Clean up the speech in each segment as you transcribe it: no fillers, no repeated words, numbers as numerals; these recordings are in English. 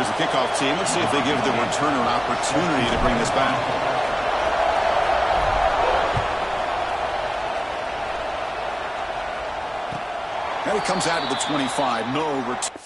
Here's the kickoff team. Let's see if they give the returner an opportunity to bring this back. And he comes out to the 25. No return.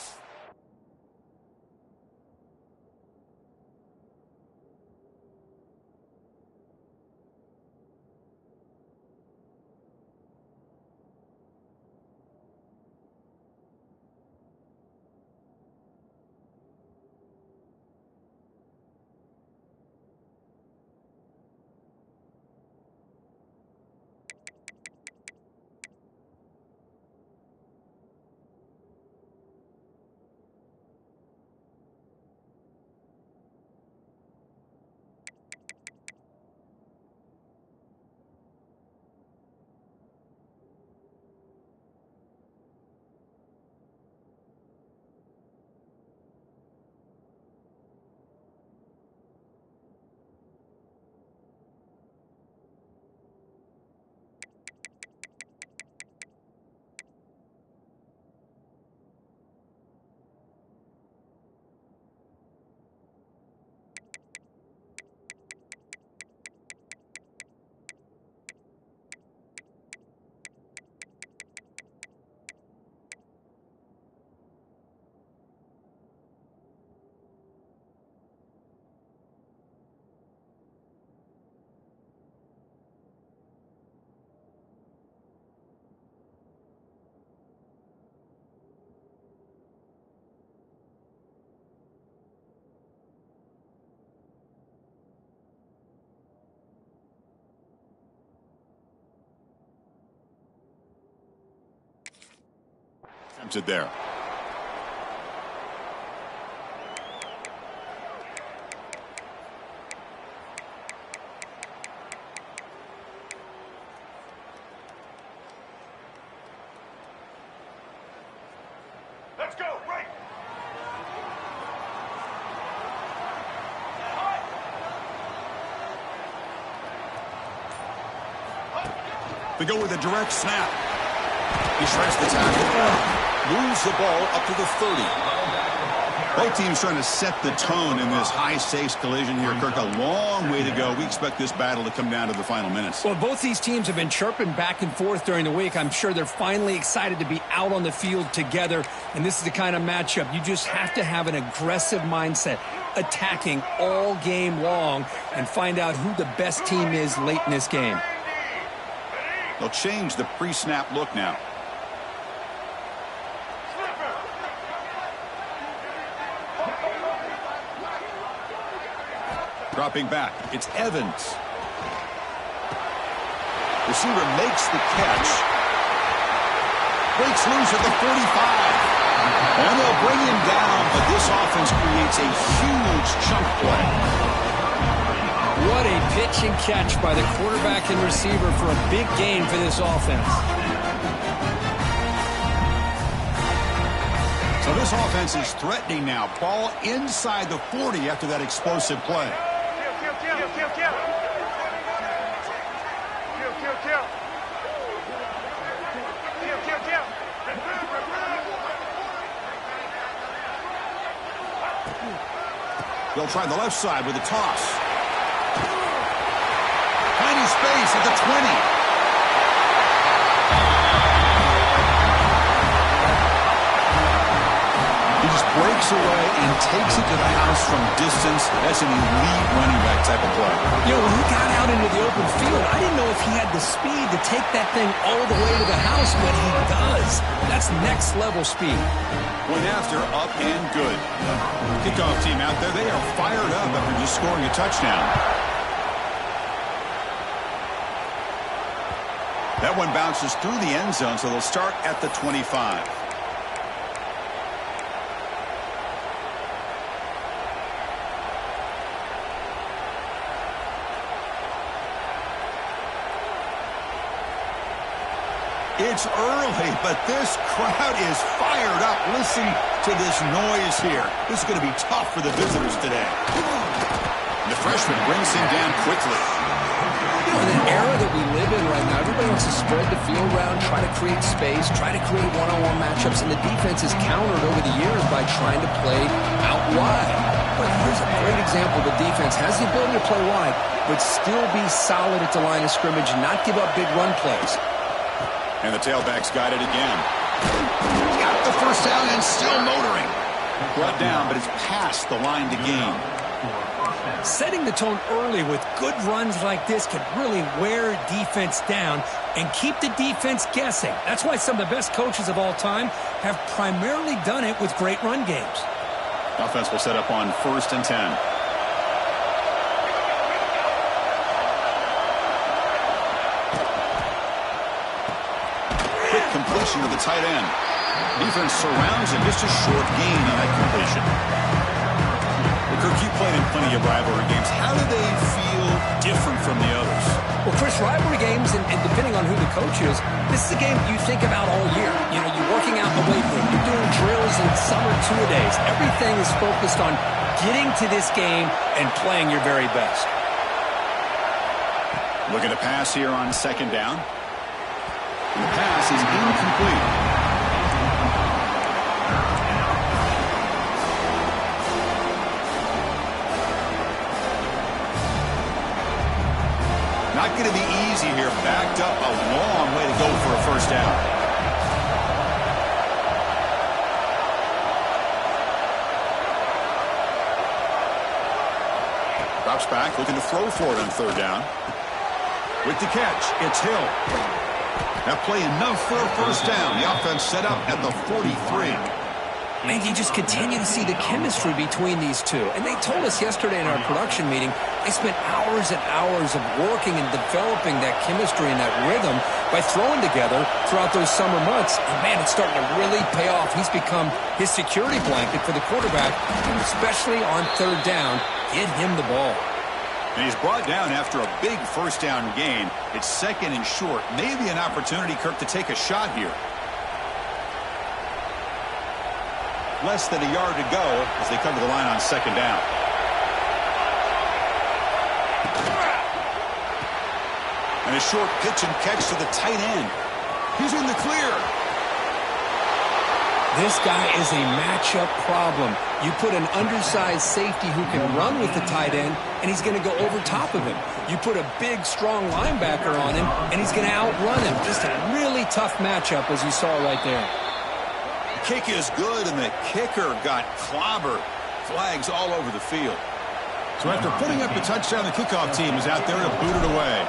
Attempted there. Let's go, right. They go with a direct snap. He shreds the tackle. Moves the ball up to the 30. Both teams trying to set the tone in this high-stakes collision here, Kirk. A long way to go. We expect this battle to come down to the final minutes. Well, both these teams have been chirping back and forth during the week. I'm sure they're finally excited to be out on the field together, and this is the kind of matchup you just have to have an aggressive mindset, attacking all game long, and find out who the best team is late in this game. They'll change the pre-snap look now. Dropping back, it's Evans. Receiver makes the catch. Breaks loose at the 45. And they'll bring him down, but this offense creates a huge chunk play. What a pitch and catch by the quarterback and receiver for a big gain for this offense. So this offense is threatening now. Ball inside the 40 after that explosive play. They'll try the left side with a toss. Tiny space at the 20. He just breaks away and takes it to the house from distance. That's an elite running back type of play. You know, when he got out into the open field, I didn't know if he had the speed to take that thing all the way to the house, but he does. That's next level speed. Went after, up and good. Kickoff team out there, they are fired up after just scoring a touchdown. That one bounces through the end zone, so they'll start at the 25. It's early, but this crowd is fired up. Listen to this noise here. This is going to be tough for the visitors today. The freshman brings him down quickly. You know, in an era that we live in right now, everybody really wants to spread the field around, try to create space, try to create one-on-one matchups, and the defense has countered over the years by trying to play out wide. But here's a great example. The defense has the ability to play wide, but still be solid at the line of scrimmage and not give up big run plays. And the tailback's got it again. Got the first down and still motoring. Brought down, but it's past the line to gain. Setting the tone early with good runs like this can really wear defense down and keep the defense guessing. That's why some of the best coaches of all time have primarily done it with great run games. Offense will set up on 1st and 10. Quick completion to the tight end. Defense surrounds him. Just a short gain on that completion. Well, Kirk, you played in plenty of rivalry games. How do they feel different from the others? Well, Chris, rivalry games, and depending on who the coach is, this is a game you think about all year. You know, you're working out in the weight room. You're doing drills and summer two-a-days. Everything is focused on getting to this game and playing your very best. Looking to pass here on 2nd down. And the pass is incomplete. Not going to be easy here. Backed up a long way to go for a first down. Drops back, looking to throw for it on 3rd down. With the catch, it's Hill. That play enough for a first down. The offense set up at the 43. Man, you just continue to see the chemistry between these two. And they told us yesterday in our production meeting, they spent hours and hours of working and developing that chemistry and that rhythm by throwing together throughout those summer months. And, man, it's starting to really pay off. He's become his security blanket for the quarterback, and especially on 3rd down, get him the ball. And he's brought down after a big first down gain. It's 2nd and short. Maybe an opportunity, Kirk, to take a shot here. Less than a yard to go as they come to the line on 2nd down. And a short pitch and catch to the tight end. He's in the clear. This guy is a matchup problem. You put an undersized safety who can run with the tight end, and he's going to go over top of him. You put a big, strong linebacker on him, and he's going to outrun him. Just a really tough matchup, as you saw right there. Kick is good, and the kicker got clobbered. Flags all over the field. So after putting up the touchdown, the kickoff team is out there to boot it away.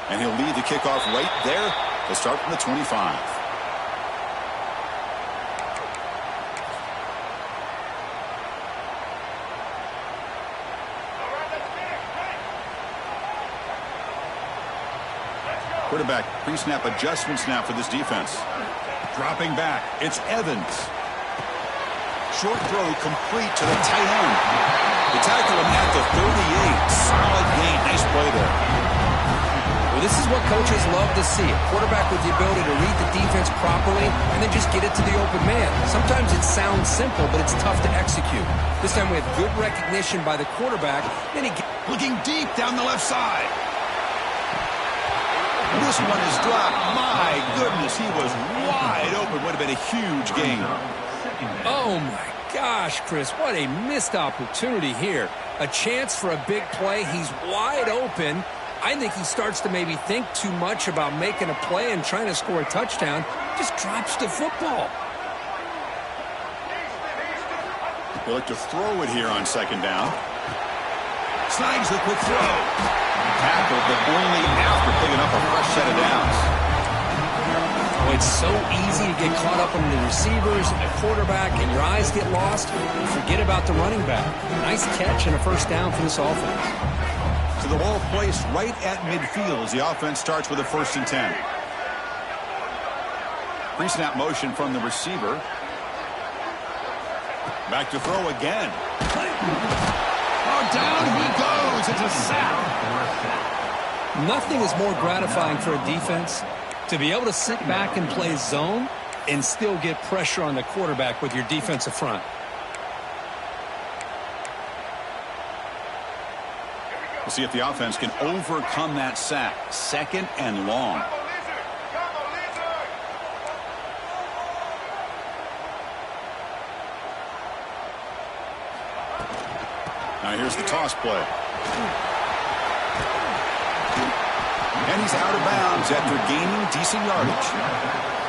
And he'll lead the kickoff right there to start from the 25. Quarterback pre-snap adjustments now for this defense. Dropping back, it's Evans. Short throw complete to the tight end. They tackle him at the 38. Solid gain. Nice play there. Well, this is what coaches love to see. A quarterback with the ability to read the defense properly and then just get it to the open man. Sometimes it sounds simple, but it's tough to execute. This time we have good recognition by the quarterback. Then he looking deep down the left side. This one is dropped. My goodness, he was wide open. Would have been a huge gain. Oh, my gosh, Chris, what a missed opportunity here. A chance for a big play. He's wide open. I think he starts to maybe think too much about making a play and trying to score a touchdown. Just drops the football. They look to throw it here on 2nd down. Snags the quick throw. Tackled, but only after picking up a fresh set of downs. Oh, it's so easy to get caught up on the receivers and the quarterback, and your eyes get lost. You forget about the running back. Nice catch and a first down for this offense. So the ball placed right at midfield as the offense starts with a 1st and 10. Pre-snap motion from the receiver. Back to throw again. Oh, down he goes. It's a sack. Nothing is more gratifying for a defense to be able to sit back and play zone and still get pressure on the quarterback with your defensive front. We'll see if the offense can overcome that sack. 2nd and long. Now here's the toss play. And he's out of bounds after gaining decent yardage.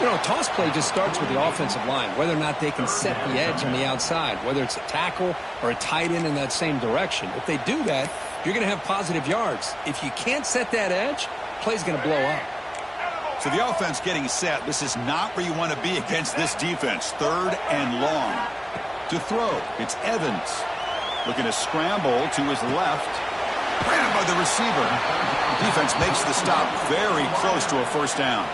You know, toss play just starts with the offensive line, whether or not they can set the edge on the outside, whether it's a tackle or a tight end in that same direction. If they do that, you're going to have positive yards. If you can't set that edge, play's going to blow up. So the offense getting set. This is not where you want to be against this defense. 3rd and long. To throw, it's Evans. Looking to scramble to his left. Ran by the receiver. Defense makes the stop very close to a first down.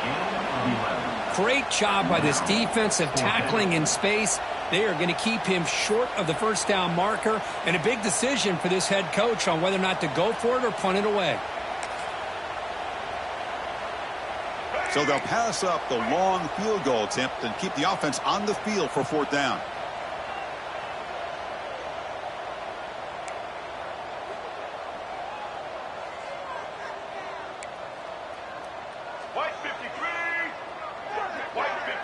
Great job by this defensive tackling in space. They are going to keep him short of the first down marker, and a big decision for this head coach on whether or not to go for it or punt it away. So they'll pass up the long field goal attempt and keep the offense on the field for 4th down. White 53. White 53.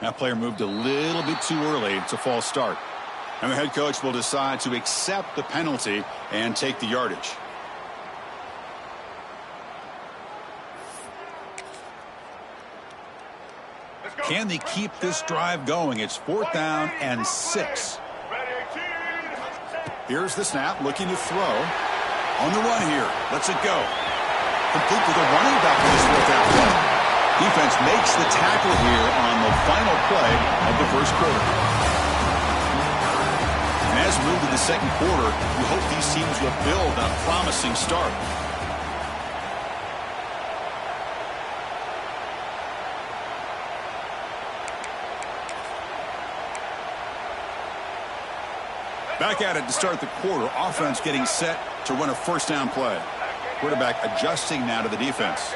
That player moved a little bit too early. It's a false start. And the head coach will decide to accept the penalty and take the yardage. Can they keep this drive going? It's 4th down and 6. Here's the snap, looking to throw. On the run here. Lets it go. Complete to the running back for this 4th down play. Defense makes the tackle here on the final play of the first quarter. And as we move to the 2nd quarter, we hope these teams will build on a promising start. Back at it to start the quarter. Offense getting set to run a first down play. Quarterback adjusting now to the defense.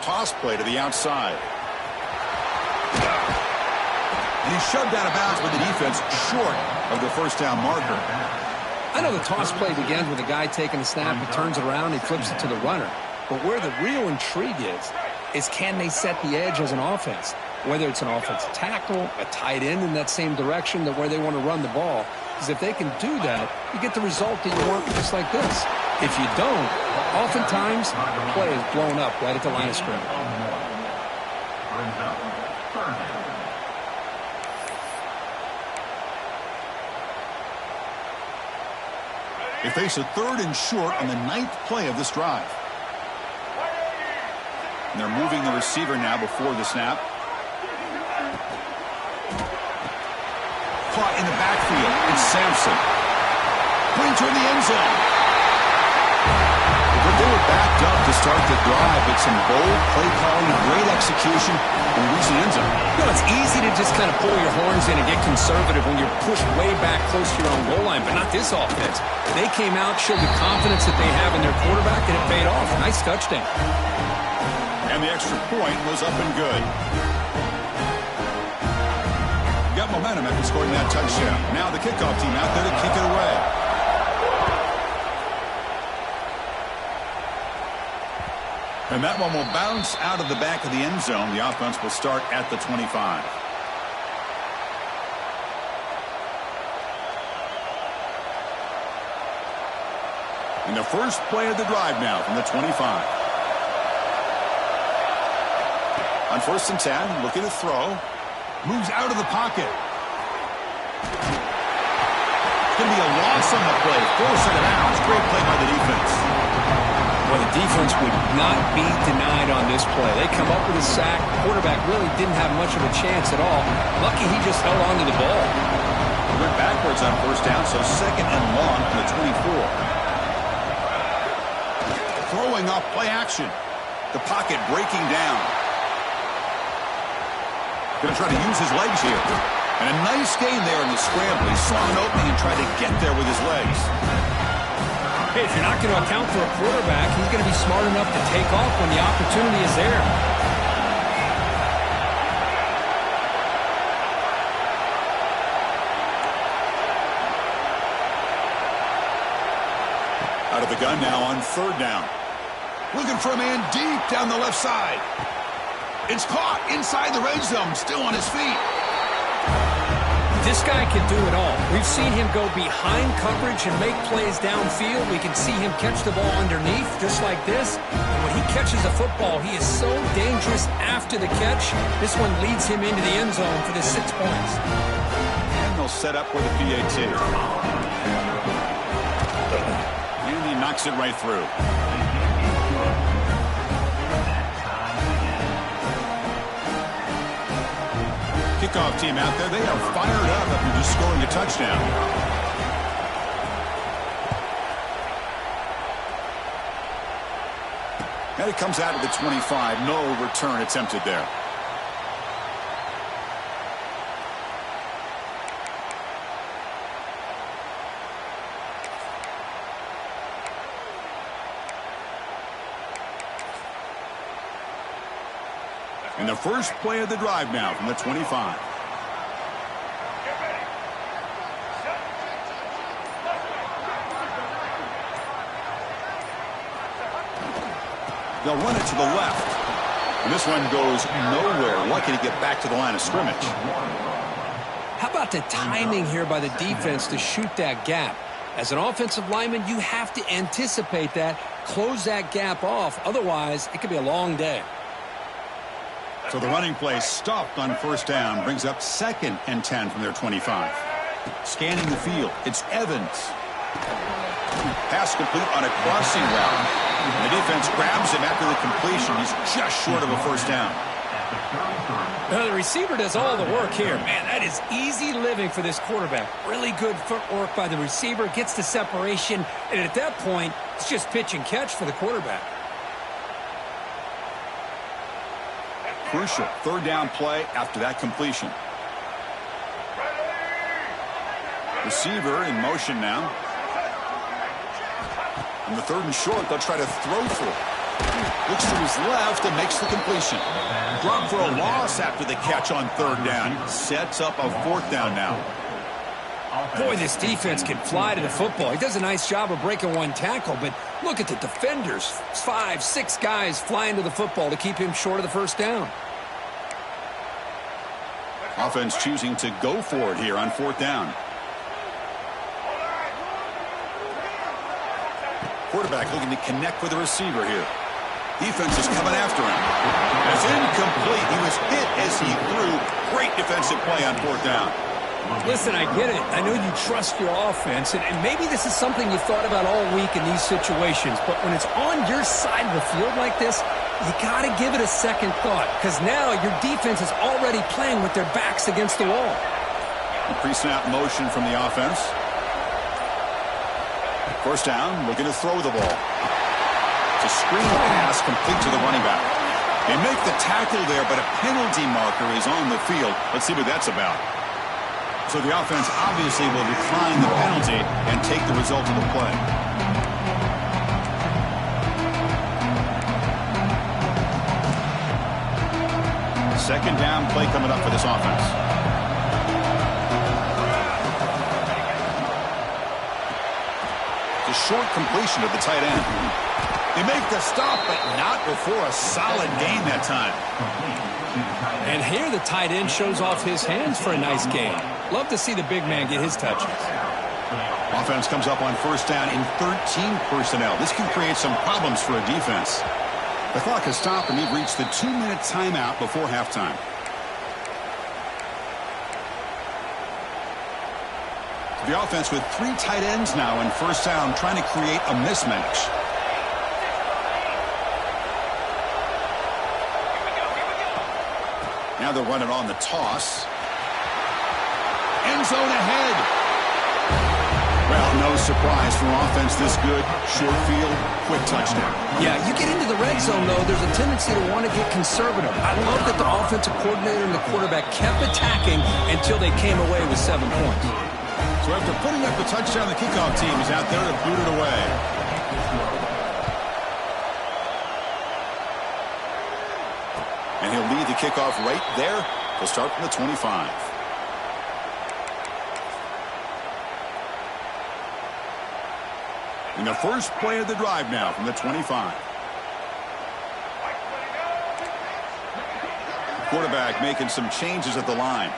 Toss play to the outside. And he's shoved out of bounds with the defense short of the first down marker. I know the toss play begins with a guy taking the snap, he turns it around, he flips it to the runner. But where the real intrigue is can they set the edge as an offense? Whether it's an offensive tackle, a tight end in that same direction that where they want to run the ball. Because if they can do that, you get the result that you want just like this. If you don't, oftentimes the play is blown up right at the line of scrimmage. They face a 3rd and short on the 9th play of this drive. And they're moving the receiver now before the snap. Caught in the backfield. It's Sampson. Putting toward the end zone. But they were backed up to start the drive, but some bold play calling, great execution, and reach the end zone. You know, it's easy to just kind of pull your horns in and get conservative when you're pushed way back close to your own goal line, but not this offense. They came out, showed the confidence that they have in their quarterback, and it paid off. Nice touchdown. And the extra point was up and good. Got momentum after scoring that touchdown. Now the kickoff team out there to kick it away. And that one will bounce out of the back of the end zone. The offense will start at the 25. And the first play of the drive now from the 25. On 1st and 10, looking to throw. Moves out of the pocket. It's going to be a loss on the play. Force it out. Great play by the defense. Well, the defense would not be denied on this play. They come up with a sack. Quarterback really didn't have much of a chance at all. Lucky he just held on to the ball. He went backwards on first down, so 2nd and long from the 24. Throwing off play action. The pocket breaking down. Going to try to use his legs here. And a nice gain there in the scramble. He saw an opening and tried to get there with his legs. Hey, if you're not going to account for a quarterback, he's going to be smart enough to take off when the opportunity is there. Out of the gun now on third down. Looking for a man deep down the left side. It's caught inside the red zone, still on his feet. This guy can do it all. We've seen him go behind coverage and make plays downfield. We can see him catch the ball underneath, just like this. And when he catches a football, he is so dangerous after the catch. This one leads him into the end zone for the 6 points. And they'll set up with a PAT. And he knocks it right through. Kickoff team out there, they are fired up after just scoring a touchdown. And it comes out of the 25. No return attempted there. And the first play of the drive now from the 25. They'll run it to the left. And this one goes nowhere. Lucky to get back to the line of scrimmage. How about the timing here by the defense to shoot that gap? As an offensive lineman, you have to anticipate that, close that gap off. Otherwise, it could be a long day. So the running play stopped on first down, brings up 2nd and 10 from their 25. Scanning the field, it's Evans. Pass complete on a crossing route. And the defense grabs him after the completion. He's just short of a first down. Now the receiver does all the work here. Man, that is easy living for this quarterback. Really good footwork by the receiver, gets the separation, and at that point, it's just pitch and catch for the quarterback. Crucial third down play after that completion. Receiver in motion now. On the 3rd and short, they'll try to throw for it. Looks to his left and makes the completion. Drop for a loss after the catch on 3rd down. Sets up a 4th down now. Boy, this defense can fly to the football. He does a nice job of breaking one tackle, but look at the defenders. 5, 6 guys flying to the football to keep him short of the first down. Offense choosing to go for it here on 4th down. Quarterback looking to connect with the receiver here. Defense is coming after him. It's incomplete. He was hit as he threw. Great defensive play on 4th down. Listen, I get it. I know you trust your offense, and maybe this is something you thought about all week in these situations, but when it's on your side of the field like this, you got to give it a second thought, because now your defense is already playing with their backs against the wall. Pre-snap motion from the offense. First down, looking to throw the ball. It's a screen pass complete to the running back. They make the tackle there, but a penalty marker is on the field. Let's see what that's about. So the offense obviously will decline the penalty and take the result of the play. Second down play coming up for this offense. The short completion of the tight end. They make the stop, but not before a solid gain that time. And here the tight end shows off his hands for a nice gain. Love to see the big man get his touches. Offense comes up on first down in 13 personnel. This can create some problems for a defense. The clock has stopped, and we've reached the 2-minute timeout before halftime. The offense with 3 tight ends now in first down, trying to create a mismatch. Now they're running on the toss. End zone ahead. Well, no surprise for offense this good. Short field, quick touchdown. Yeah, you get into the red zone, though, there's a tendency to want to get conservative. I love that the offensive coordinator and the quarterback kept attacking until they came away with 7 points. So after putting up the touchdown, the kickoff team is out there to boot it away. And he'll lead the kickoff right there. He'll start from the 25. And the first play of the drive now from the 25. Quarterback making some changes at the line.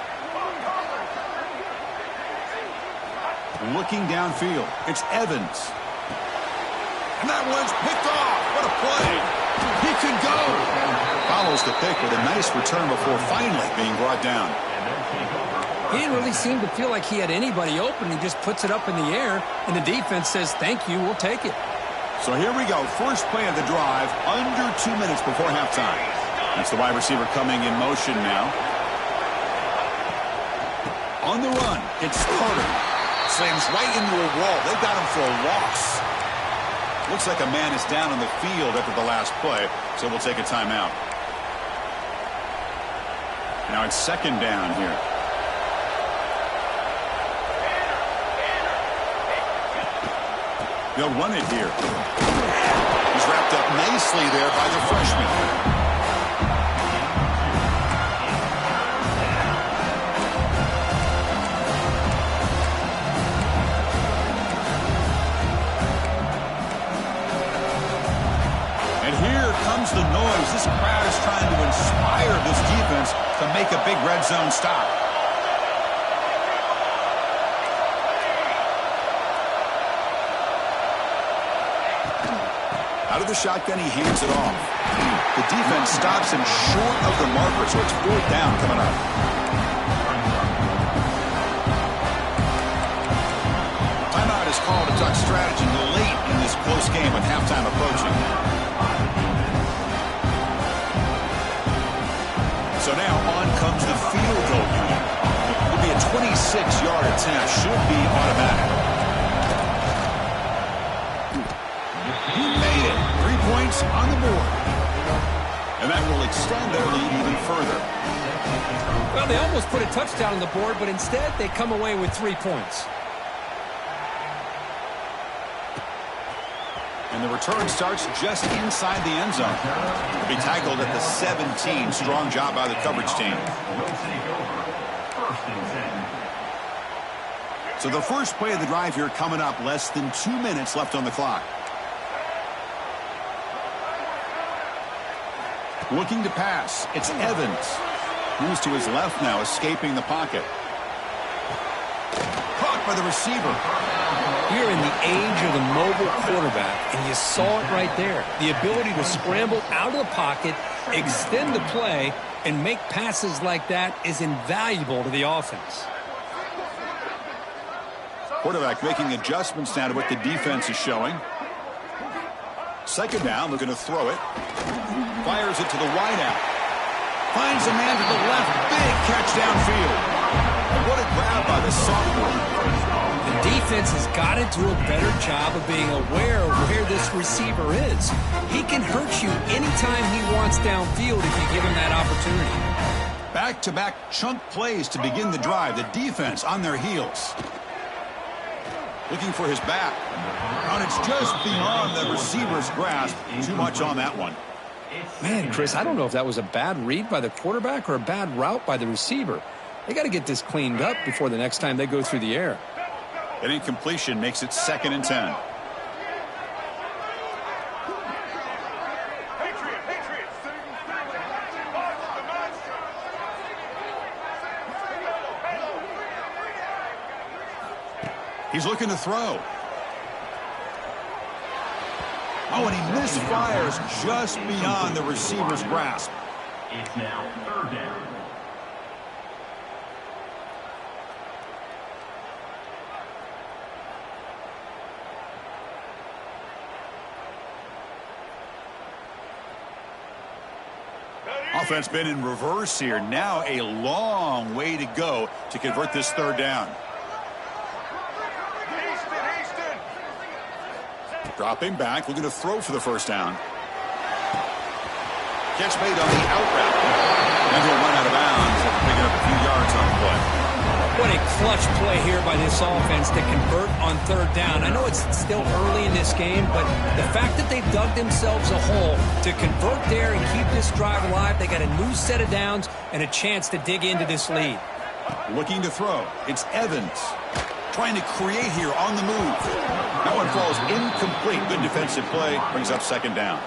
Looking downfield. It's Evans. And that one's picked off. What a play. He can go. Follows the pick with a nice return before finally being brought down. He didn't really seem to feel like he had anybody open. He just puts it up in the air, and the defense says, thank you, we'll take it. So here we go. First play of the drive, under 2 minutes before halftime. That's the wide receiver coming in motion now. On the run, it's Carter. Slams right into a wall. They've got him for a loss. Looks like a man is down on the field after the last play, so we'll take a timeout. Now it's second down here. They'll run it here. He's wrapped up nicely there by the freshman. The noise. This crowd is trying to inspire this defense to make a big red zone stop. Out of the shotgun, he hands it off. The defense stops him short of the marker, so it's fourth down coming up. Timeout is called to talk strategy late in this close game with halftime approaching. So now on comes the field goal unit. It'll be a 26-yard attempt. Should be automatic. He made it. 3 points on the board. And that will extend their lead even further. Well, they almost put a touchdown on the board, but instead they come away with 3 points. And the return starts just inside the end zone. He'll be tackled at the 17. Strong job by the coverage team. So the first play of the drive here coming up. Less than 2 minutes left on the clock. Looking to pass. It's Evans. Moves to his left now, escaping the pocket. Caught by the receiver. You're in the age of the mobile quarterback, and you saw it right there. The ability to scramble out of the pocket, extend the play, and make passes like that is invaluable to the offense. Quarterback making adjustments now to what the defense is showing. Second down, looking to throw it. Fires it to the wideout. Finds a man to the left. Big catch downfield. And what a grab by the sophomore. The defense has got to do a better job of being aware of where this receiver is. He can hurt you anytime he wants downfield if you give him that opportunity. Back-to-back chunk plays to begin the drive. The defense on their heels. Looking for his back. And it's just beyond the receiver's grasp. Too much on that one. Man, Chris, I don't know if that was a bad read by the quarterback or a bad route by the receiver. They got to get this cleaned up before the next time they go through the air. An incompletion makes it 2nd and 10. He's looking to throw. Oh, and he misfires just beyond the receiver's grasp. It's now 3rd down. Offense been in reverse here. Now a long way to go to convert this 3rd down. Dropping back, looking to throw for the first down. Catch made on the out route. And he'll run out of bounds after picking up a few yards on the play. What a clutch play here by this offense to convert on third down. I know it's still early in this game, but the fact that they've dug themselves a hole to convert there and keep this drive alive, they got a new set of downs and a chance to dig into this lead. Looking to throw. It's Evans. Trying to create here on the move. That one falls incomplete. Good defensive play. Brings up second down.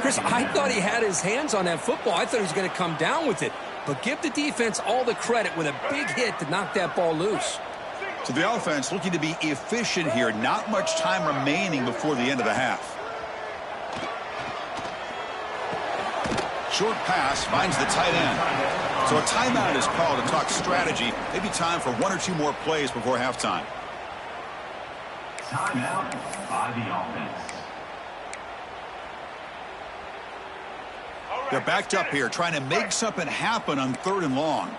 Chris, I thought he had his hands on that football. I thought he was going to come down with it. But give the defense all the credit with a big hit to knock that ball loose. So the offense looking to be efficient here. Not much time remaining before the end of the half. Short pass finds the tight end. So a timeout is called to talk strategy. Maybe time for one or two more plays before halftime. Timeout by the offense. They're backed up here trying to make something happen on third and long.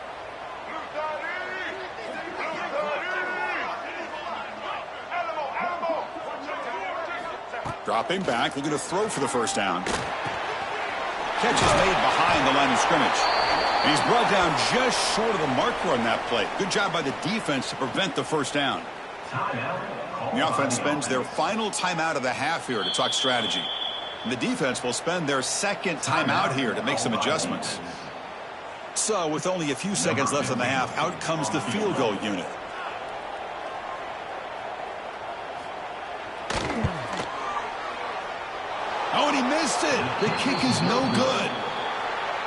Dropping back, looking to throw for the first down. Catch is made behind the line of scrimmage. And he's brought down just short of the marker on that play. Good job by the defense to prevent the first down. The offense spends their final timeout of the half here to talk strategy. And the defense will spend their second timeout here to make some adjustments. So with only a few seconds left in the half, out comes the field goal unit. Oh, and he missed it. The kick is no good.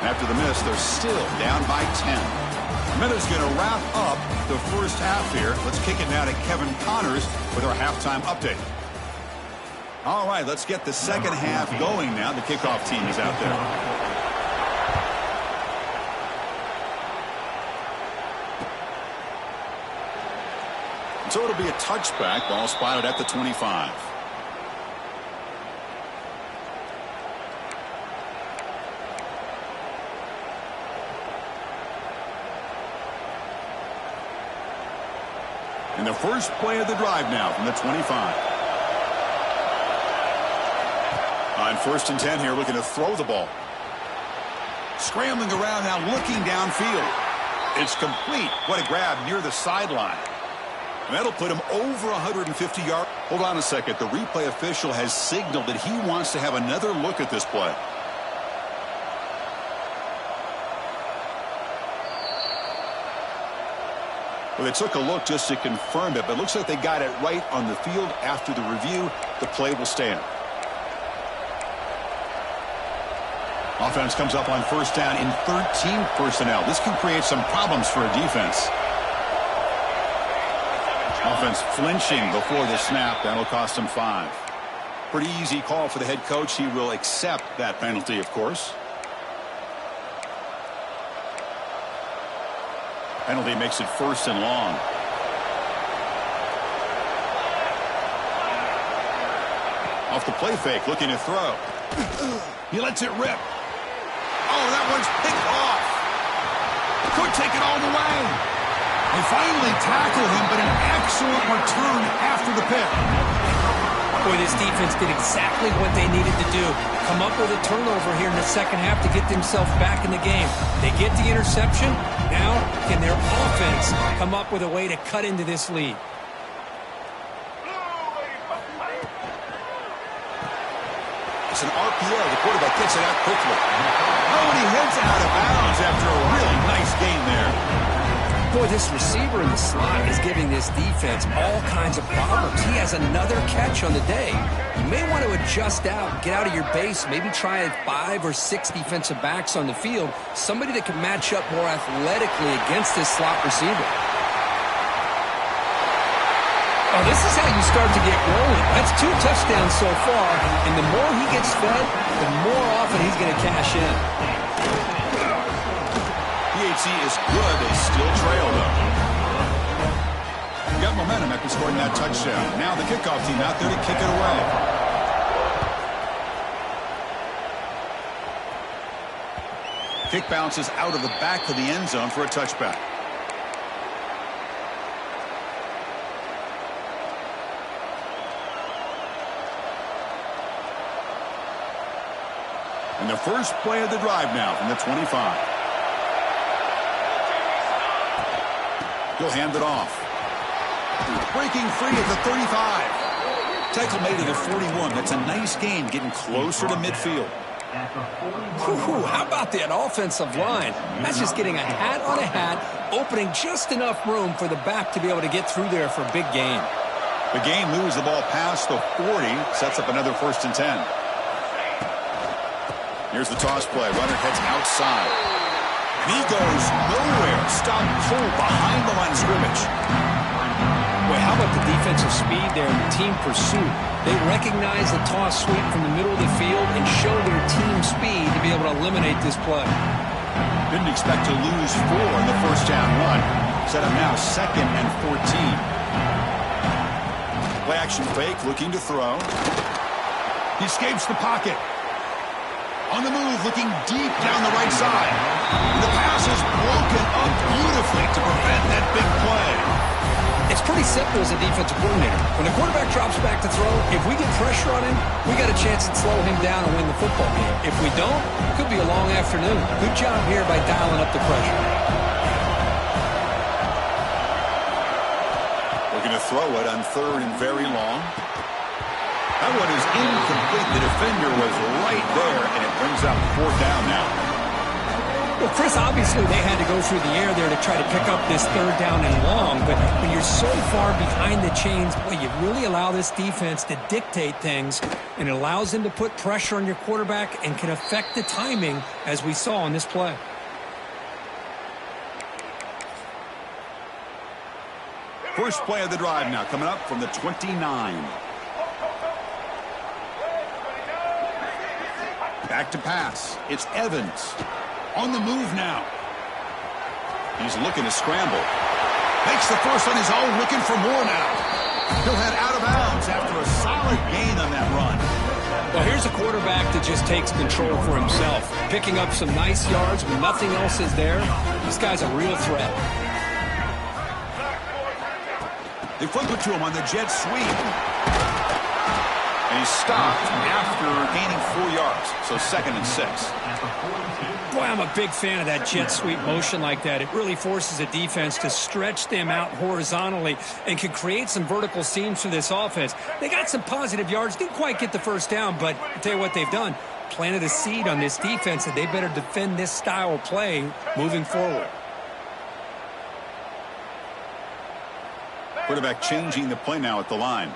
After the miss, they're still down by 10. Minutes going to wrap up the first half here. Let's kick it now to Kevin Connors with our halftime update. All right, let's get the second half going now. The kickoff team is out there. So it'll be a touchback. Ball spotted at the 25. And the first play of the drive now from the 25. On 1st and 10 here, looking to throw the ball. Scrambling around now, looking downfield. It's complete. What a grab near the sideline. And that'll put him over 150 yards. Hold on a second. The replay official has signaled that he wants to have another look at this play. Well, they took a look just to confirm it, but it looks like they got it right on the field. After the review, the play will stand. Offense comes up on 1st down in 13 personnel. This can create some problems for a defense. Offense flinching before the snap. That'll cost him 5. Pretty easy call for the head coach. He will accept that penalty, of course. Penalty makes it 1st and long. Off the play fake, looking to throw. He lets it rip. Oh, that one's picked off. Could take it all the way. They finally tackle him, but an excellent return after the pick. Boy, this defense did exactly what they needed to do. Come up with a turnover here in the second half to get themselves back in the game. They get the interception. Now, can their offense come up with a way to cut into this lead? It's an RPO. The quarterback gets it out quickly. Oh, and he heads out of bounds after a really nice gain there. Boy, this receiver in the slot is giving this defense all kinds of problems. He has another catch on the day. You may want to adjust out, get out of your base, maybe try 5 or 6 defensive backs on the field, somebody that can match up more athletically against this slot receiver. Oh, this is how you start to get rolling. That's 2 touchdowns so far, and the more he gets fed, the more often he's going to cash in. PHC is good. They still trail, though. Got momentum after scoring that touchdown. Now the kickoff team out there to kick it away. Kick bounces out of the back of the end zone for a touchback. And the first play of the drive now from the 25. He'll hand it off. Breaking free at the 35. Tackle made at the 41. That's a nice gain, getting closer to midfield. How about that offensive line? That's just getting a hat on a hat, opening just enough room for the back to be able to get through there for a big gain. The game moves the ball past the 40, sets up another 1st and 10. Here's the toss play. Runner heads outside. And he goes nowhere. Stop cold behind the line of scrimmage. Boy, how about the defensive speed there and the team pursuit? They recognize the toss sweep from the middle of the field and show their team speed to be able to eliminate this play. Didn't expect to lose 4 in the first down run. Set up now 2nd and 14. Play action fake, looking to throw. He escapes the pocket. On the move, looking deep down the right side. The pass is broken up beautifully to prevent that big play. It's pretty simple as a defensive coordinator. When the quarterback drops back to throw, if we get pressure on him, we got a chance to slow him down and win the football game. If we don't, it could be a long afternoon. Good job here by dialing up the pressure. Looking to throw it on 3rd and very long. That one is incomplete. The defender was right there, and it brings up 4th down now. Well, Chris, obviously they had to go through the air there to try to pick up this 3rd down and long, but when you're so far behind the chains, boy, you really allow this defense to dictate things, and it allows them to put pressure on your quarterback and can affect the timing, as we saw on this play. First play of the drive now, coming up from the 29. Back to pass. It's Evans. On the move now. He's looking to scramble. Makes the first on his own, looking for more now. He'll head out of bounds after a solid gain on that run. Well, here's a quarterback that just takes control for himself. Picking up some nice yards when nothing else is there. This guy's a real threat. They flip it to him on the jet sweep. And he's stopped after gaining 4 yards. So 2nd and 6. Boy, I'm a big fan of that jet sweep motion like that. It really forces a defense to stretch them out horizontally and can create some vertical seams for this offense. They got some positive yards, didn't quite get the 1st down, but I'll tell you what they've done. Planted a seed on this defense that they better defend this style of play moving forward. Quarterback changing the play now at the line.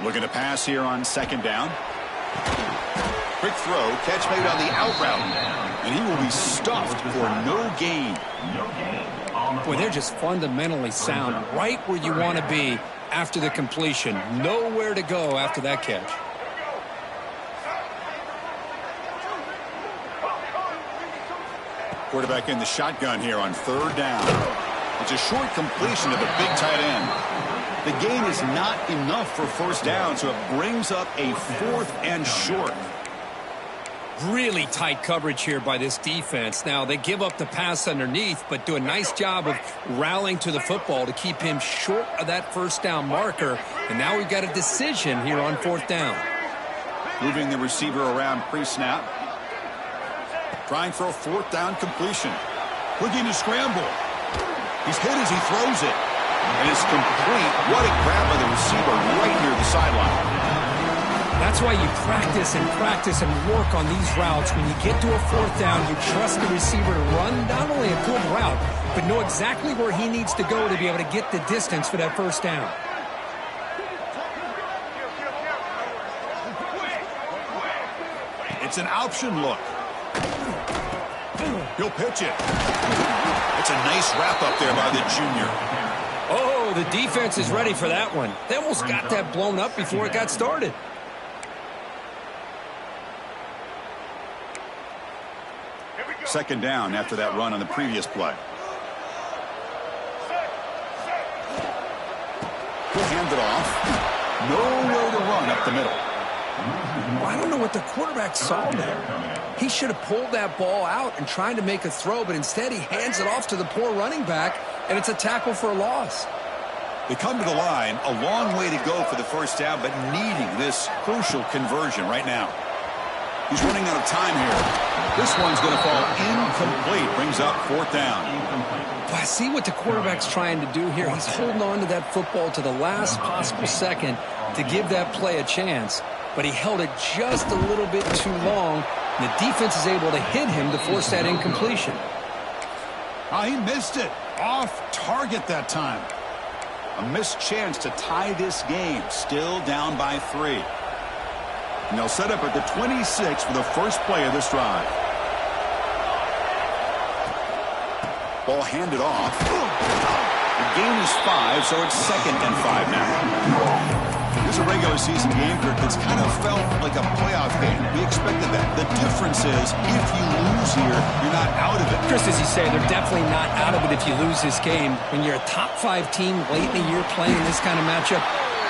Looking to pass here on 2nd down. Quick throw, catch made on the out route. And he will be stuffed for no gain. Boy, they're just fundamentally sound right where you want to be after the completion. Nowhere to go after that catch. Quarterback in the shotgun here on 3rd down. It's a short completion to the big tight end. The gain is not enough for 1st down, so it brings up a 4th and short. Really tight coverage here by this defense. Now, they give up the pass underneath, but do a nice job of rallying to the football to keep him short of that 1st down marker. And now we've got a decision here on 4th down. Moving the receiver around pre-snap. Trying for a 4th down completion. Looking to scramble. He's hit as he throws it. And it's complete. What a grab by the receiver right near the sideline. That's why you practice and work on these routes. When you get to a 4th down, you trust the receiver to run not only a good route, but know exactly where he needs to go to be able to get the distance for that 1st down. It's an option look. He'll pitch it. It's a nice wrap up there by the junior. Oh, the defense is ready for that one. They almost got that blown up before it got started. Second down after that run on the previous play. He'll hand it off. Nowhere to run up the middle. Well, I don't know what the quarterback saw there. He should have pulled that ball out and tried to make a throw, but instead he hands it off to the poor running back, and it's a tackle for a loss. They come to the line, a long way to go for the 1st down, but needing this crucial conversion right now. He's running out of time here. This one's going to fall incomplete. Brings up fourth down. Well, I see what the quarterback's trying to do here. He's holding on to that football to the last possible second to give that play a chance. But he held it just a little bit too long. And the defense is able to hit him to force that incompletion. Oh, he missed it. Off target that time. A missed chance to tie this game. Still down by 3. And they'll set up at the 26 for the first play of this drive. Ball handed off. The gain is 5, so it's 2nd and 5 now. This is a regular season game, Kirk, that's kind of felt like a playoff game. We expected that. The difference is if you lose here, you're not out of it. Just as you say, they're definitely not out of it if you lose this game. When you're a top 5 team late in the year playing this kind of matchup,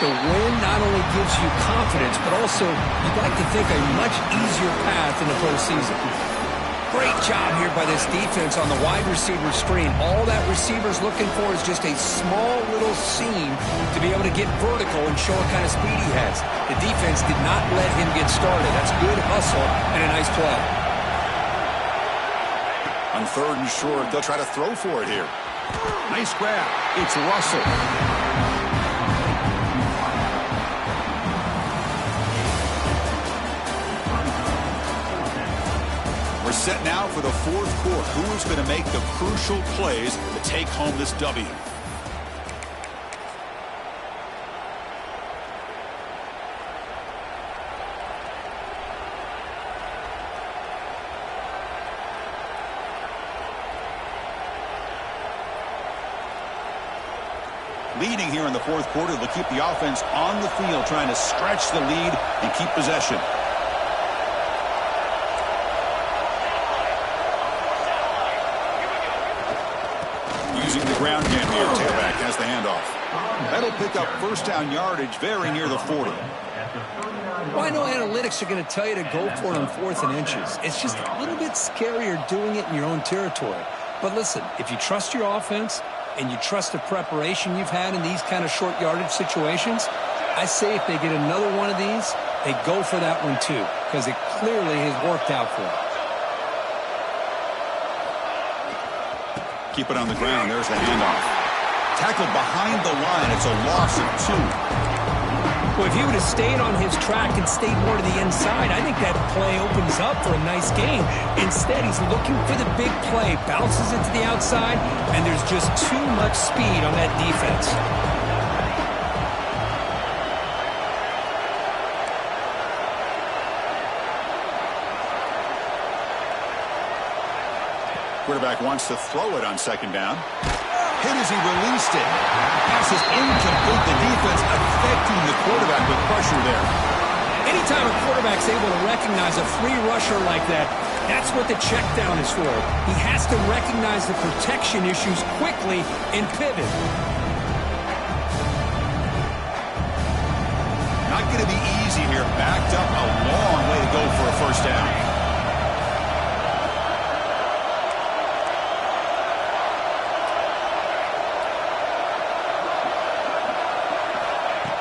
the win not only gives you confidence, but also you'd like to think a much easier path in the postseason. Great job here by this defense on the wide receiver screen. All that receiver's looking for is just a small little seam to be able to get vertical and show what kind of speed he has. The defense did not let him get started. That's good hustle and a nice play. On 3rd and short, they'll try to throw for it here. Nice grab. It's Russell. We're set now for the 4th quarter. Who's going to make the crucial plays to take home this W? Leading here in the 4th quarter, they'll keep the offense on the field, trying to stretch the lead and keep possession. Using the ground game here, tailback has the handoff. That'll pick up first down yardage very near the 40. Well, I know analytics are going to tell you to go for it on 4th and inches. It's just a little bit scarier doing it in your own territory. But listen, if you trust your offense and you trust the preparation you've had in these kind of short yardage situations, I say if they get another one of these, they go for that one too, because it clearly has worked out for them. Keep it on the ground. There's the handoff. Tackled behind the line. It's a loss of 2. Well, if he would have stayed on his track and stayed more to the inside, I think that play opens up for a nice game. Instead, he's looking for the big play, bounces it to the outside, and there's just too much speed on that defense. Quarterback wants to throw it on 2nd down. Hit as he released it. Pass is incomplete. The defense affecting the quarterback with pressure there. Anytime a quarterback's able to recognize a free rusher like that, that's what the check down is for. He has to recognize the protection issues quickly and pivot. Not going to be easy here. Backed up a long way to go for a first down.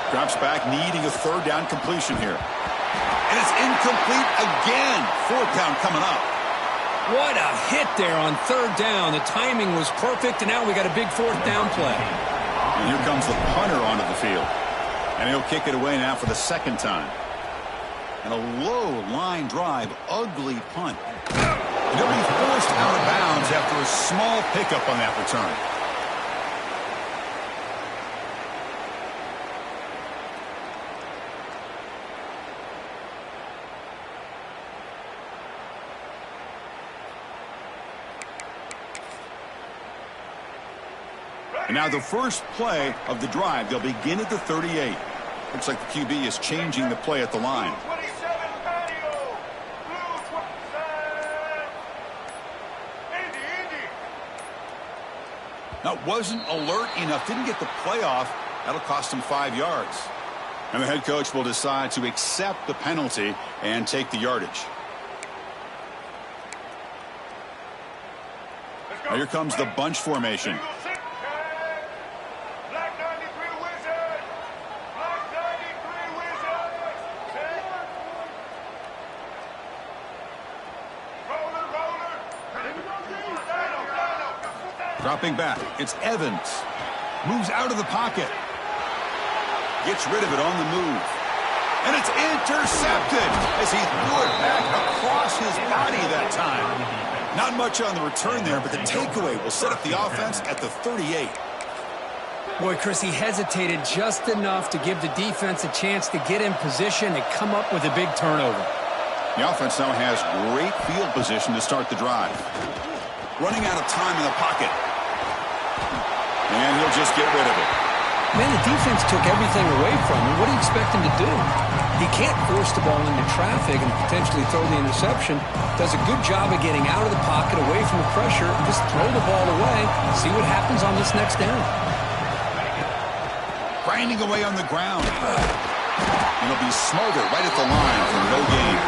Drops back, needing a 3rd down completion here. And it's incomplete again. 4th down coming up. What a hit there on 3rd down. The timing was perfect, and now we got a big 4th down play. And here comes the punter onto the field. And he'll kick it away now for the 2nd time. And a low line drive, ugly punt. And he'll be forced out of bounds after a small pickup on that return. And now the first play of the drive. They'll begin at the 38. Looks like the QB is changing the play at the line. Now, wasn't alert enough. Didn't get the playoff. That'll cost him 5 yards. And the head coach will decide to accept the penalty and take the yardage. Now here comes the bunch formation. Dropping back, it's Evans. Moves out of the pocket. Gets rid of it on the move. And it's intercepted as he threw it back across his body that time. Not much on the return there, but the takeaway will set up the offense at the 38. Boy, Chris, he hesitated just enough to give the defense a chance to get in position and come up with a big turnover. The offense now has great field position to start the drive. Running out of time in the pocket. And he'll just get rid of it. Man, the defense took everything away from him. What do you expect him to do? He can't force the ball into traffic and potentially throw the interception. Does a good job of getting out of the pocket, away from the pressure. Just throw the ball away. See what happens on this next down. Grinding away on the ground. And he'll be smothered right at the line for no gain.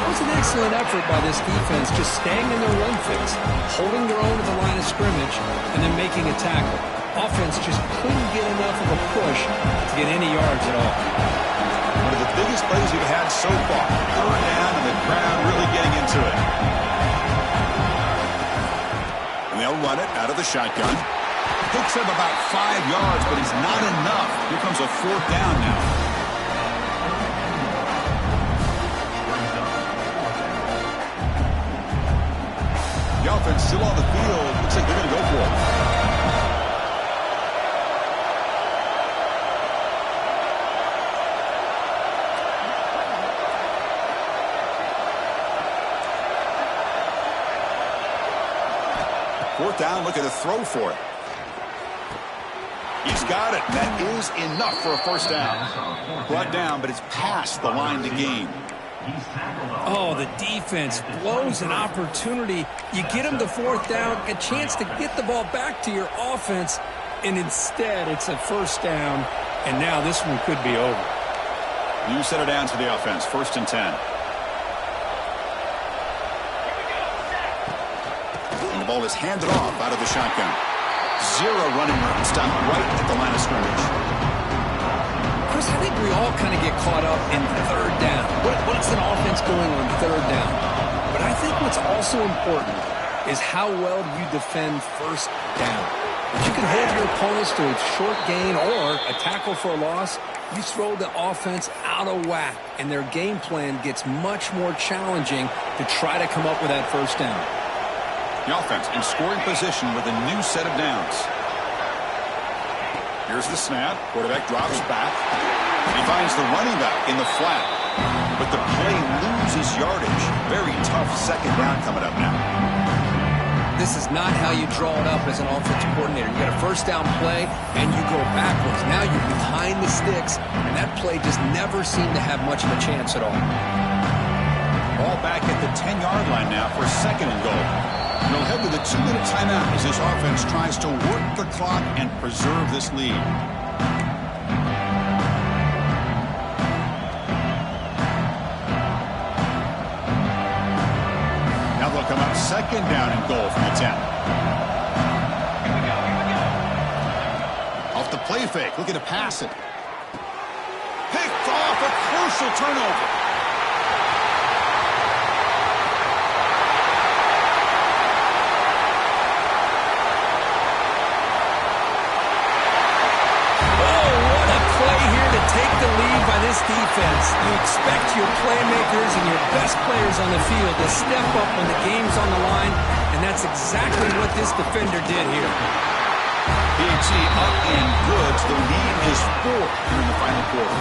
That was an excellent effort by this defense, just staying in their run fix, holding their own at the line of scrimmage, and then making a tackle. Offense just couldn't get enough of a push to get any yards at all. One of the biggest plays we've had so far. Third down and the crowd really getting into it. And they'll run it out of the shotgun. Picks up about 5 yards, but it's not enough. Here comes a fourth down now. The offense still on the field. Looks like they're going to go for it. Fourth down, look at the throw for it. He's got it. That is enough for a first down. Brought down, but it's past the line to gain. Oh, the defense blows an opportunity. You get him the fourth down, a chance to get the ball back to your offense, and instead it's a first down, and now this one could be over. You set it down to the offense. 1st and 10. And the ball is handed off out of the shotgun. Zero running room. Stopped right at the line of scrimmage. Chris, I think we all kind of get caught up in third down. What's an offense going on third down? But I think what's also important is how well you defend first down. If you can hold your opponents to a short gain or a tackle for a loss, you throw the offense out of whack, and their game plan gets much more challenging to try to come up with that first down. The offense in scoring position with a new set of downs. Here's the snap. Quarterback drops back. He finds the running back in the flat. But the play loses yardage. Very tough second down coming up now. This is not how you draw it up as an offensive coordinator. You got a first down play, and you go backwards. Now you're behind the sticks, and that play just never seemed to have much of a chance at all. Ball back at the 10-yard line now for 2nd and goal. And they'll head to the 2-minute timeout as this offense tries to work the clock and preserve this lead. Now they'll come up 2nd down and goal from the 10. Off the play fake, looking to pass it. Picked off, a crucial turnover. Take the lead by this defense. You expect your playmakers and your best players on the field to step up when the game's on the line, and that's exactly what this defender did here. PHC up and good. The lead is 4 here in the final quarter.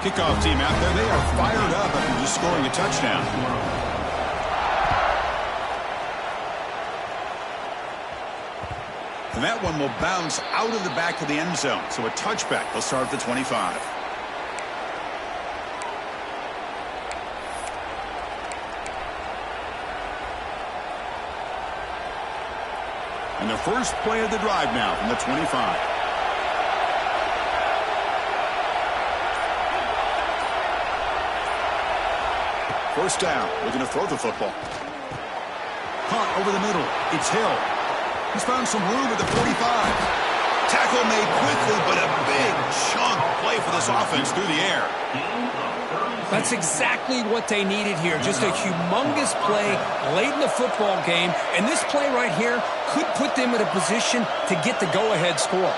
Kickoff team out there. They are fired up after just scoring a touchdown. And that one will bounce out of the back of the end zone. So a touchback. They'll start at the 25. And the first play of the drive now from the 25. First down. Looking to throw the football. Caught over the middle. It's Hill. He's found some room at the 45. Tackle made quickly, but a big chunk play for this offense through the air. That's exactly what they needed here. Just a humongous play late in the football game. And this play right here could put them in a position to get the go-ahead score.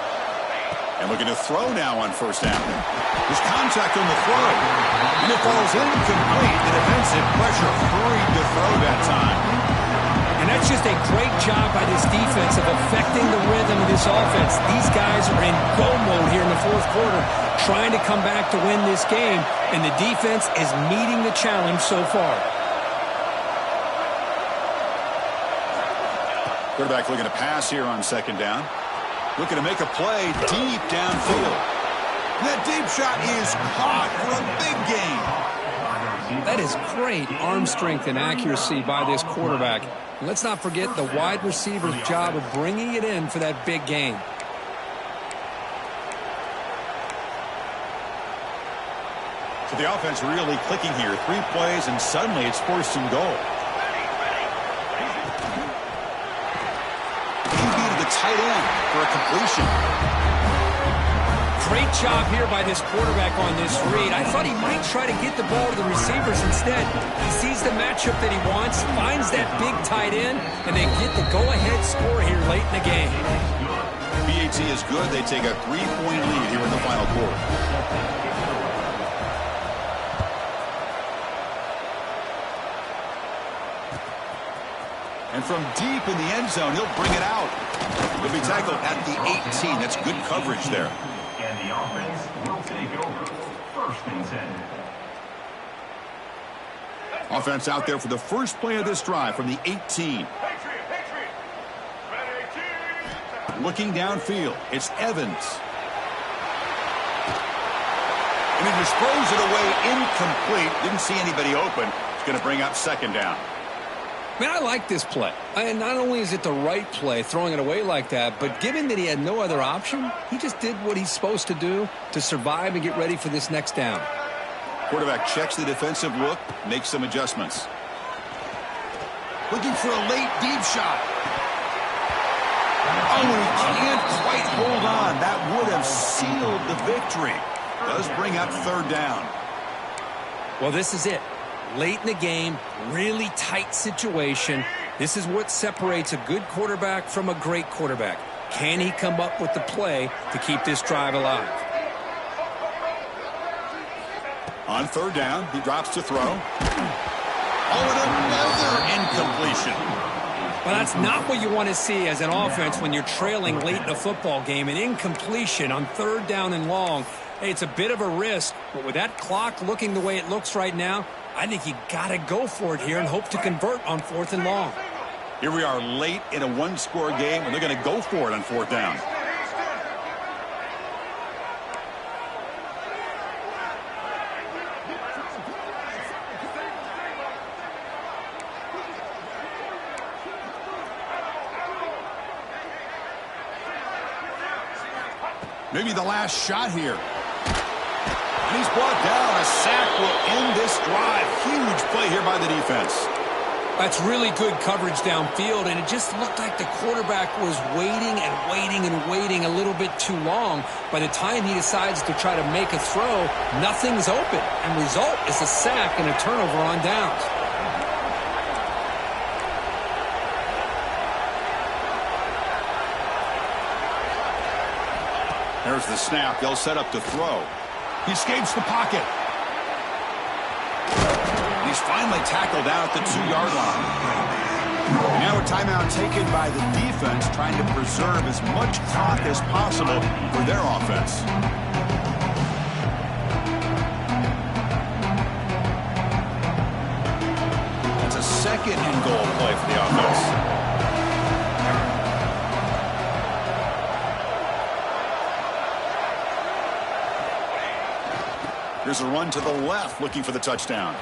And looking to throw now on first down. There's contact on the throw. And it falls incomplete. The defensive pressure hurried to throw that time. And that's just a great job by this defense of affecting the rhythm of this offense. These guys are in go mode here in the fourth quarter, trying to come back to win this game, and the defense is meeting the challenge so far. Quarterback looking to pass here on second down. Looking to make a play deep downfield. That deep shot is caught for a big gain. That is great arm strength and accuracy by this quarterback. Let's not forget the wide receiver's job of bringing it in for that big gain. So the offense really clicking here. 3 plays, and suddenly it's 1st and goal. QB to the tight end for a completion. Great job here by this quarterback on this read. I thought he might try to get the ball to the receivers instead. He sees the matchup that he wants, finds that big tight end, and they get the go-ahead score here late in the game. BAT is good. They take a 3-point lead here in the final quarter. And from deep in the end zone, he'll bring it out. He'll be tackled at the 18. That's good coverage there. And the offense will take over. 1st and 10. Offense out there for the first play of this drive from the 18. Looking downfield, it's Evans. And he just throws it away incomplete. Didn't see anybody open. It's going to bring up second down. Man, I like this play. And not only is it the right play, throwing it away like that, but given that he had no other option, he just did what he's supposed to do to survive and get ready for this next down. Quarterback checks the defensive look, makes some adjustments. Looking for a late deep shot. Oh, he can't quite hold on. That would have sealed the victory. Does bring up 3rd down. Well, this is it. Late in the game, really tight situation. This is what separates a good quarterback from a great quarterback. Can he come up with the play to keep this drive alive? On 3rd down, he drops to throw. Oh, and another incompletion. Well, that's not what you want to see as an offense when you're trailing late in a football game. An incompletion on 3rd down and long. Hey, it's a bit of a risk, but with that clock looking the way it looks right now, I think you got to go for it here and hope to convert on 4th and long. Here we are late in a 1-score game, and they're going to go for it on 4th down. Maybe the last shot here. And he's brought down. A sack will end this drive. Huge play here by the defense. That's really good coverage downfield, and it just looked like the quarterback was waiting and waiting and waiting a little bit too long. By the time he decides to try to make a throw, nothing's open, and result is a sack and a turnover on downs. There's the snap. They'll set up to throw. He escapes the pocket. He's finally tackled out at the 2-yard line. And now a timeout taken by the defense, trying to preserve as much clock as possible for their offense. That's a 2nd and goal play for the offense. Here's a run to the left, looking for the touchdown.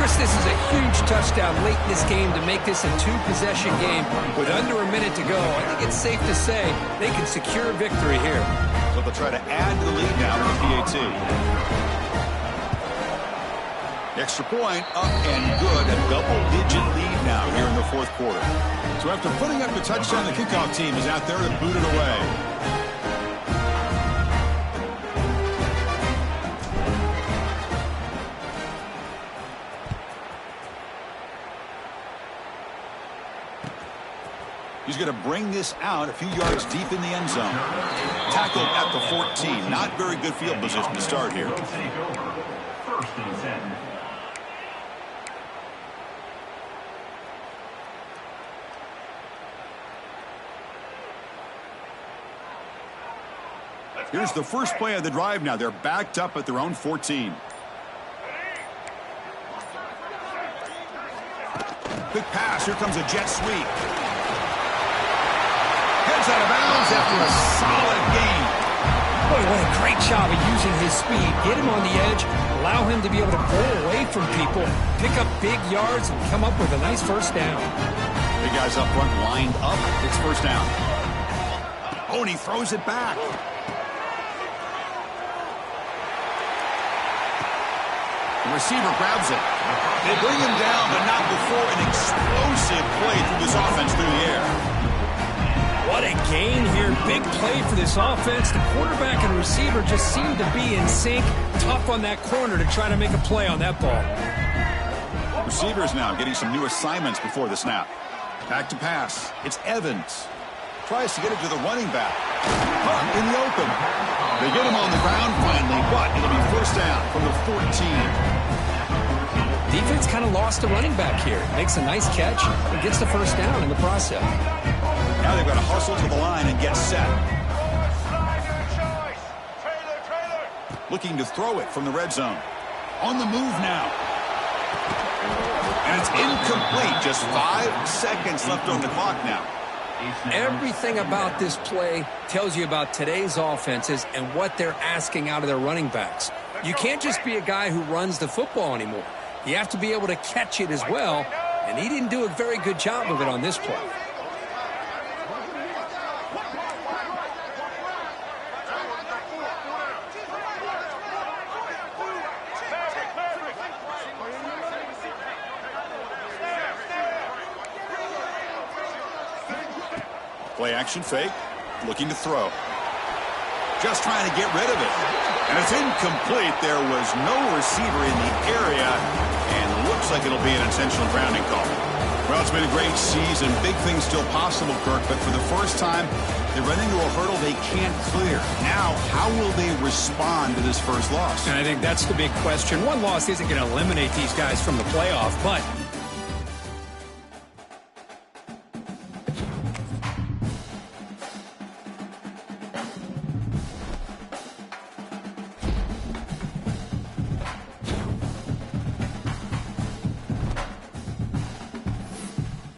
Chris, this is a huge touchdown late in this game to make this a 2-possession game. With under a minute to go, I think it's safe to say they can secure victory here. So they'll try to add to the lead now with PAT. The extra point up and good. A double-digit lead now here in the 4th quarter. So after putting up the touchdown, the kickoff team is out there to boot it away. He's going to bring this out a few yards deep in the end zone. Tackled at the 14. Not very good field position to start here. Take over. First and 10. Here's the first play of the drive now. They're backed up at their own 14. Quick pass. Here comes a jet sweep. Heads out of bounds after a solid gain. Boy, what a great job of using his speed. Get him on the edge, allow him to be able to pull away from people, pick up big yards, and come up with a nice first down. Big guys up front lined up. It's first down. Oh, and he throws it back. The receiver grabs it. They bring him down, but not before an explosive play through this offense through the air. What a gain here. Big play for this offense. The quarterback and receiver just seem to be in sync. Tough on that corner to try to make a play on that ball. Receivers now getting some new assignments before the snap. Back to pass. It's Evans. Tries to get it to the running back. Hunt in the open. They get him on the ground finally, but it'll be first down from the 14. Defense kind of lost the running back here. Makes a nice catch and gets the first down in the process. Now they've got to hustle to the line and get set. Looking to throw it from the red zone. On the move now. And it's incomplete. Just 5 seconds left on the clock now. Everything about this play tells you about today's offenses and what they're asking out of their running backs. You can't just be a guy who runs the football anymore. You have to be able to catch it as well, and he didn't do a very good job of it on this play. Play action fake. Looking to throw. Just trying to get rid of it. And it's incomplete. There was no receiver in the area. And looks like it'll be an intentional grounding call. Well, it's been a great season. Big things still possible, Kirk. But for the first time, they run into a hurdle they can't clear. Now, how will they respond to this first loss? And I think that's the big question. One loss isn't going to eliminate these guys from the playoff, but